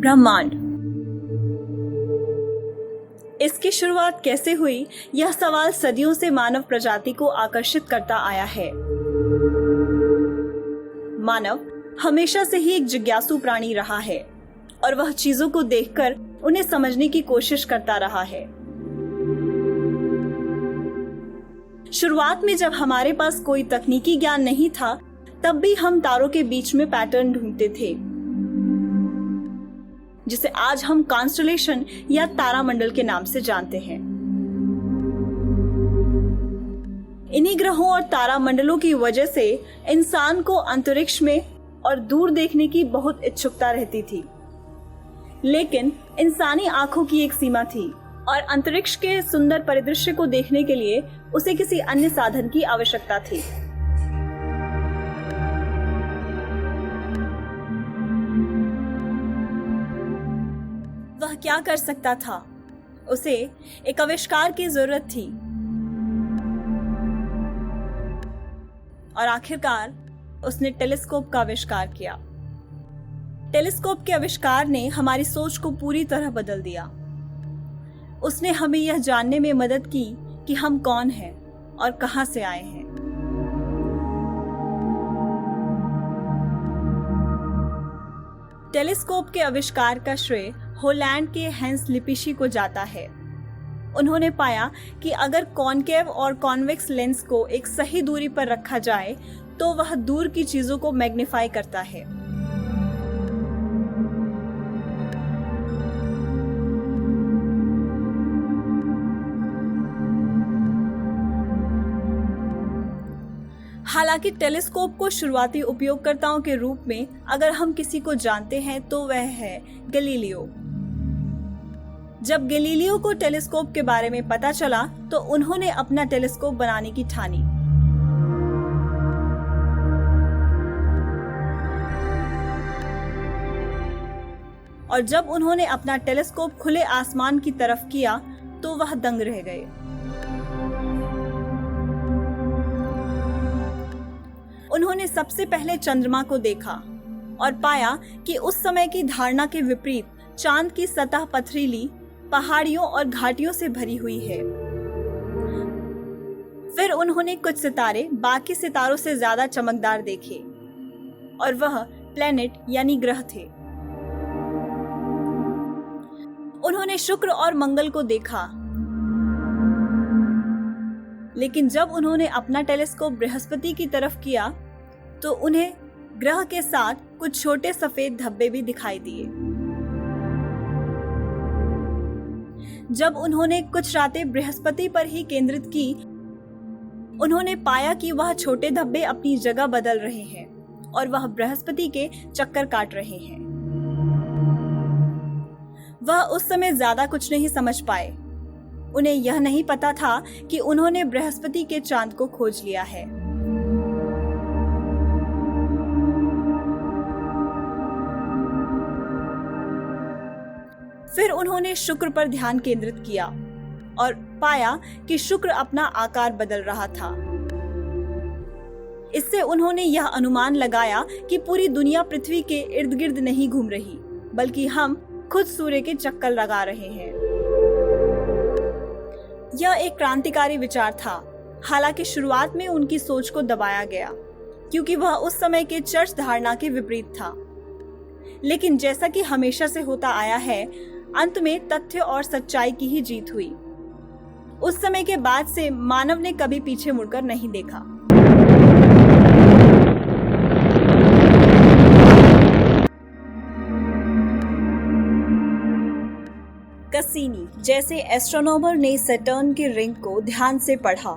ब्रह्मांड। इसकी शुरुआत कैसे हुई, यह सवाल सदियों से मानव प्रजाति को आकर्षित करता आया है। मानव हमेशा से ही एक जिज्ञासु प्राणी रहा है और वह चीजों को देखकर उन्हें समझने की कोशिश करता रहा है। शुरुआत में जब हमारे पास कोई तकनीकी ज्ञान नहीं था, तब भी हम तारों के बीच में पैटर्न ढूंढते थे, जिसे आज हम कॉन्स्टेलेशन या तारामंडल के नाम से जानते हैं। इन्हीं ग्रहों और तारामंडलों की वजह से इंसान को अंतरिक्ष में और दूर देखने की बहुत इच्छुकता रहती थी, लेकिन इंसानी आंखों की एक सीमा थी और अंतरिक्ष के सुंदर परिदृश्य को देखने के लिए उसे किसी अन्य साधन की आवश्यकता थी। वह क्या कर सकता था? उसे एक आविष्कार की जरूरत थी और आखिरकार उसने टेलीस्कोप का आविष्कार किया। टेलीस्कोप के आविष्कार ने हमारी सोच को पूरी तरह बदल दिया। उसने हमें यह जानने में मदद की कि हम कौन हैं और कहां से आए हैं। टेलीस्कोप के आविष्कार का श्रेय हॉलैंड के हैंस लिपिशी को जाता है। उन्होंने पाया कि अगर कॉनकेव और कॉन्वेक्स लेंस को एक सही दूरी पर रखा जाए तो वह दूर की चीजों को मैग्नीफाई करता है। हालांकि टेलीस्कोप को शुरुआती उपयोगकर्ताओं के रूप में अगर हम किसी को जानते हैं तो वह है गैलीलियो। जब गैलीलियो को टेलीस्कोप के बारे में पता चला तो उन्होंने अपना टेलीस्कोप बनाने की ठानी। और जब उन्होंने अपना टेलीस्कोप खुले आसमान की तरफ किया तो वह दंग रह गए। उन्होंने सबसे पहले चंद्रमा को देखा और पाया कि उस समय की धारणा के विपरीत चांद की सतह पथरीली, पहाड़ियों और घाटियों से भरी हुई है। फिर उन्होंने कुछ सितारे बाकी सितारों से ज्यादा चमकदार देखे और वह प्लेनेट यानी ग्रह थे। उन्होंने शुक्र और मंगल को देखा, लेकिन जब उन्होंने अपना टेलीस्कोप बृहस्पति की तरफ किया तो उन्हें ग्रह के साथ कुछ छोटे सफेद धब्बे भी दिखाई दिए। जब उन्होंने कुछ रातें बृहस्पति पर ही केंद्रित की, उन्होंने पाया कि वह छोटे धब्बे अपनी जगह बदल रहे हैं और वह बृहस्पति के चक्कर काट रहे हैं। वह उस समय ज्यादा कुछ नहीं समझ पाए। उन्हें यह नहीं पता था कि उन्होंने बृहस्पति के चांद को खोज लिया है। फिर उन्होंने शुक्र पर ध्यान केंद्रित किया और पाया कि शुक्र अपना आकार बदल रहा था। इससे उन्होंने यह अनुमान लगाया कि पूरी दुनिया पृथ्वी के इर्द गिर्द नहीं घूम रही, बल्कि हम खुद सूर्य के चक्कर लगा रहे हैं। यह एक क्रांतिकारी विचार था। हालांकि शुरुआत में उनकी सोच को दबाया गया क्योंकि वह उस समय के चर्च धारणा के विपरीत था। लेकिन जैसा कि हमेशा से होता आया है, अंत में तथ्य और सच्चाई की ही जीत हुई। उस समय के बाद से मानव ने कभी पीछे मुड़कर नहीं देखा। कैसिनी जैसे एस्ट्रोनॉमर ने सैटर्न के रिंग को ध्यान से पढ़ा।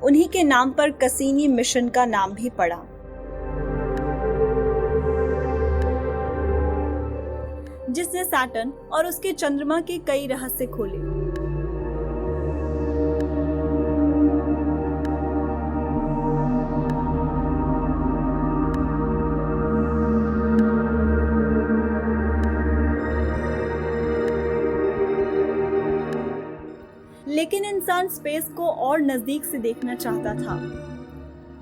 उन्हीं के नाम पर कैसिनी मिशन का नाम भी पड़ा। जिसने सैटर्न और उसके चंद्रमा के कई रहस्य खोले। लेकिन इंसान स्पेस को और नजदीक से देखना चाहता था।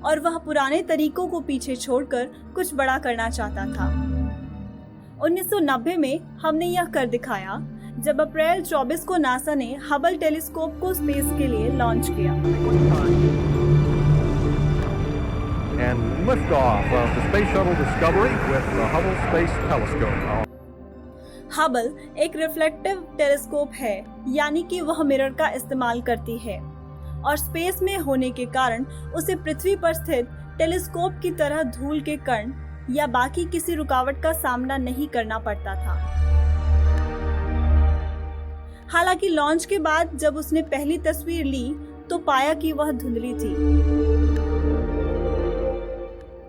और वह पुराने तरीकों को पीछे छोड़कर कुछ बड़ा करना चाहता था। 1990 में हमने यह कर दिखाया जब अप्रैल 24 को नासा ने हबल टेलीस्कोप को स्पेस के लिए लॉन्च किया। And liftoff of the Space Shuttle Discovery with the Hubble Space Telescope. Hubble एक रिफ्लेक्टिव टेलीस्कोप है, यानी कि वह मिरर का इस्तेमाल करती है और स्पेस में होने के कारण उसे पृथ्वी पर स्थित टेलीस्कोप की तरह धूल के कण या बाकी किसी रुकावट का सामना नहीं करना पड़ता था। हालांकि लॉन्च के बाद जब उसने पहली तस्वीर ली तो पाया कि वह धुंधली थी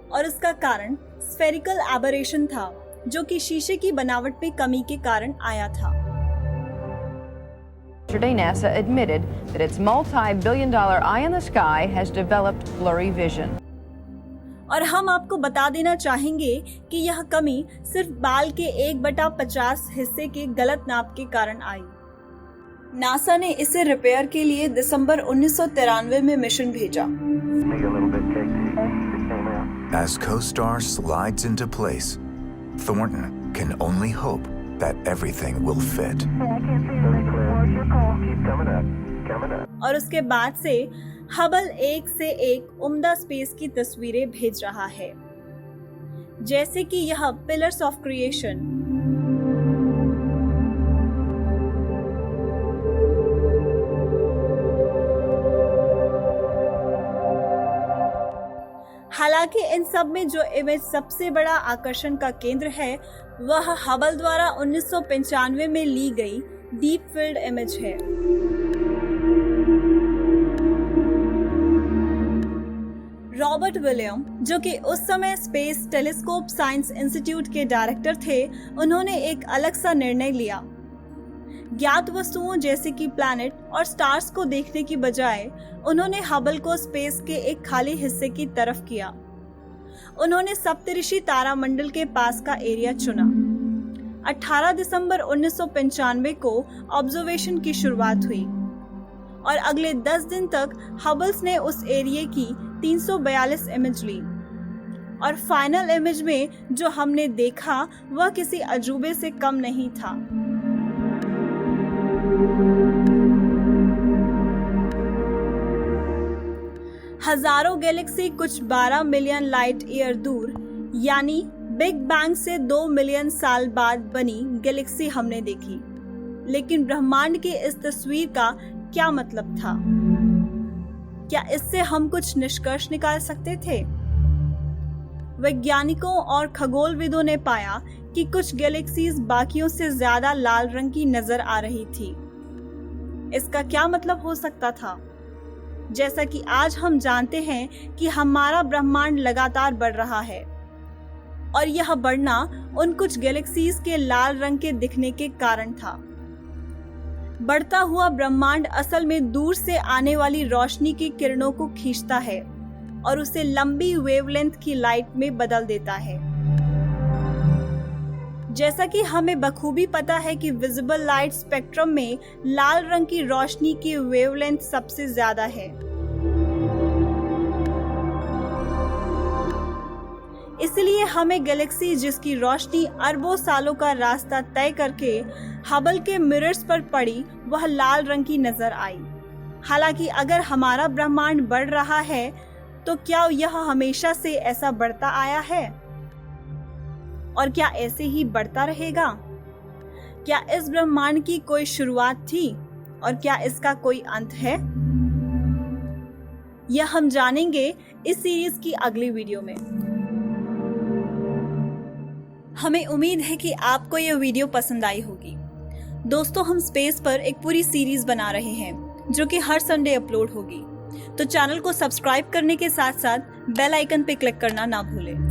और इसका कारण स्फेरिकल एबरेशन था, जो कि शीशे की बनावट में कमी के कारण आया था। Yesterday, NASA admitted that its multi-billion-dollar eye in the sky has developed blurry vision. और हम आपको बता देना चाहेंगे कि यह कमी सिर्फ बाल के 1/50 हिस्से के गलत नाप के कारण आई। नासा ने इसे रिपेयर के लिए दिसंबर 1993 में मिशन भेजा। As CoStar slides into place, Thornton can only hope that everything will fit. और उसके बाद से हबल एक से एक उम्दा स्पेस की तस्वीरें भेज रहा है, जैसे कि यह पिलर्स ऑफ क्रिएशन, हालांकि इन सब में जो इमेज सबसे बड़ा आकर्षण का केंद्र है वह हबल द्वारा 1995 में ली गई डीप फील्ड इमेज है। रॉबर्ट विलियम, जो कि उस समय स्पेस टेलीस्कोप साइंस इंस्टीट्यूट के डायरेक्टर थे, उन्होंने एक अलग सा निर्णय लिया। ज्ञात वस्तुओं जैसे कि प्लैनेट और स्टार्स को देखने की बजाय उन्होंने हबल को स्पेस के एक खाली हिस्से की तरफ किया। उन्होंने सप्तऋषि तारामंडल के पास का एरिया चुना। 18 दिसंबर 1995 को ऑब्जर्वेशन की शुरुआत हुई और अगले 10 दिन तक हबल्स ने उस एरिया की 342 इमेज ली और फाइनल इमेज में जो हमने देखा वह किसी अजूबे से कम नहीं था। हजारों गैलेक्सी कुछ 12 मिलियन लाइट ईयर दूर, यानी बिग बैंग से 2 मिलियन साल बाद बनी गैलेक्सी हमने देखी। लेकिन ब्रह्मांड की इस तस्वीर का क्या मतलब था? क्या इससे हम कुछ निष्कर्ष निकाल सकते थे? वैज्ञानिकों और खगोलविदों ने पाया कि कुछ गैलेक्सीज बाकियों से ज्यादा लाल रंग की नजर आ रही थी। इसका क्या मतलब हो सकता था? जैसा कि आज हम जानते हैं कि हमारा ब्रह्मांड लगातार बढ़ रहा है और यह बढ़ना उन कुछ गैलेक्सीज के लाल रंग के दिखने के कारण था। बढ़ता हुआ ब्रह्मांड असल में दूर से आने वाली रोशनी की किरणों को खींचता है और उसे लंबी वेवलेंथ की लाइट में बदल देता है। जैसा कि हमें बखूबी पता है कि विजिबल लाइट स्पेक्ट्रम में लाल रंग की रोशनी की वेवलेंथ सबसे ज्यादा है। इसलिए हमें गैलेक्सी जिसकी रोशनी अरबों सालों का रास्ता तय करके हबल के मिरर्स पर पड़ी वह लाल रंग की नजर आई। हालांकि अगर हमारा ब्रह्मांड बढ़ रहा है तो क्या यह हमेशा से ऐसा बढ़ता आया है और क्या ऐसे ही बढ़ता रहेगा? क्या इस ब्रह्मांड की कोई शुरुआत थी और क्या इसका कोई अंत है? यह हम जानेंगे इस सीरीज की अगली वीडियो में। हमें उम्मीद है कि आपको यह वीडियो पसंद आई होगी। दोस्तों, हम स्पेस पर एक पूरी सीरीज बना रहे हैं जो कि हर संडे अपलोड होगी, तो चैनल को सब्सक्राइब करने के साथ साथ बेल आइकन पे क्लिक करना ना भूलें।